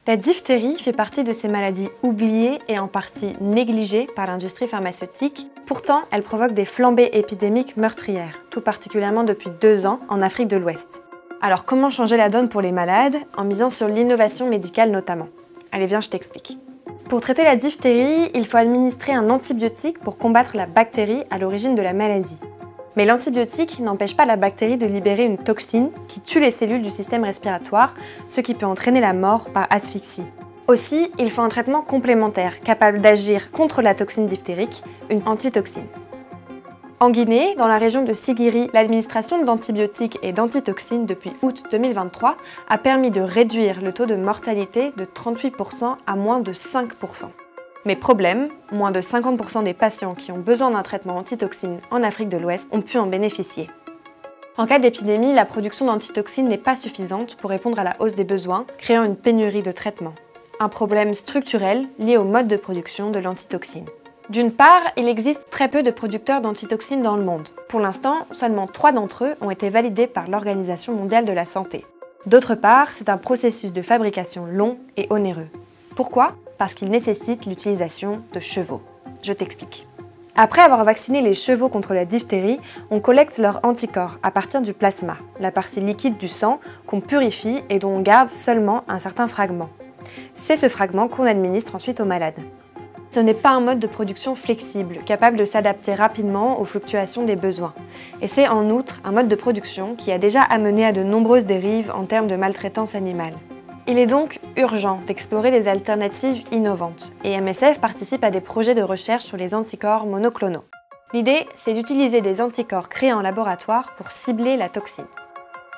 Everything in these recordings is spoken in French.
La diphtérie fait partie de ces maladies oubliées et en partie négligées par l'industrie pharmaceutique. Pourtant, elle provoque des flambées épidémiques meurtrières, tout particulièrement depuis 2 ans en Afrique de l'Ouest. Alors comment changer la donne pour les malades, en misant sur l'innovation médicale notamment? Allez, viens, je t'explique. Pour traiter la diphtérie, il faut administrer un antibiotique pour combattre la bactérie à l'origine de la maladie. Mais l'antibiotique n'empêche pas la bactérie de libérer une toxine qui tue les cellules du système respiratoire, ce qui peut entraîner la mort par asphyxie. Aussi, il faut un traitement complémentaire, capable d'agir contre la toxine diphtérique, une antitoxine. En Guinée, dans la région de Sigiri, l'administration d'antibiotiques et d'antitoxines depuis août 2023 a permis de réduire le taux de mortalité de 38% à moins de 5%. Mais problème, moins de 50% des patients qui ont besoin d'un traitement antitoxine en Afrique de l'Ouest ont pu en bénéficier. En cas d'épidémie, la production d'antitoxines n'est pas suffisante pour répondre à la hausse des besoins, créant une pénurie de traitements. Un problème structurel lié au mode de production de l'antitoxine. D'une part, il existe très peu de producteurs d'antitoxines dans le monde. Pour l'instant, seulement 3 d'entre eux ont été validés par l'Organisation mondiale de la santé. D'autre part, c'est un processus de fabrication long et onéreux. Pourquoi ? Parce qu'il nécessite l'utilisation de chevaux. Je t'explique. Après avoir vacciné les chevaux contre la diphtérie, on collecte leurs anticorps à partir du plasma, la partie liquide du sang qu'on purifie et dont on garde seulement un certain fragment. C'est ce fragment qu'on administre ensuite aux malades. Ce n'est pas un mode de production flexible, capable de s'adapter rapidement aux fluctuations des besoins. Et c'est en outre un mode de production qui a déjà amené à de nombreuses dérives en termes de maltraitance animale. Il est donc urgent d'explorer des alternatives innovantes, et MSF participe à des projets de recherche sur les anticorps monoclonaux. L'idée, c'est d'utiliser des anticorps créés en laboratoire pour cibler la toxine.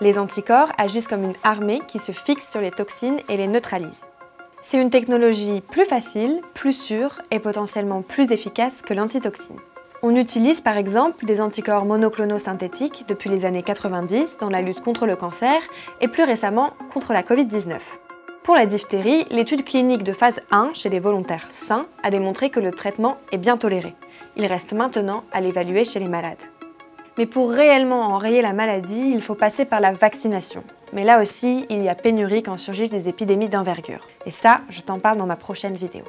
Les anticorps agissent comme une armée qui se fixe sur les toxines et les neutralise. C'est une technologie plus facile, plus sûre et potentiellement plus efficace que l'antitoxine. On utilise par exemple des anticorps monoclonaux synthétiques depuis les années 90 dans la lutte contre le cancer et plus récemment contre la Covid-19. Pour la diphtérie, l'étude clinique de phase 1 chez les volontaires sains a démontré que le traitement est bien toléré. Il reste maintenant à l'évaluer chez les malades. Mais pour réellement enrayer la maladie, il faut passer par la vaccination. Mais là aussi, il y a pénurie quand surgissent des épidémies d'envergure. Et ça, je t'en parle dans ma prochaine vidéo.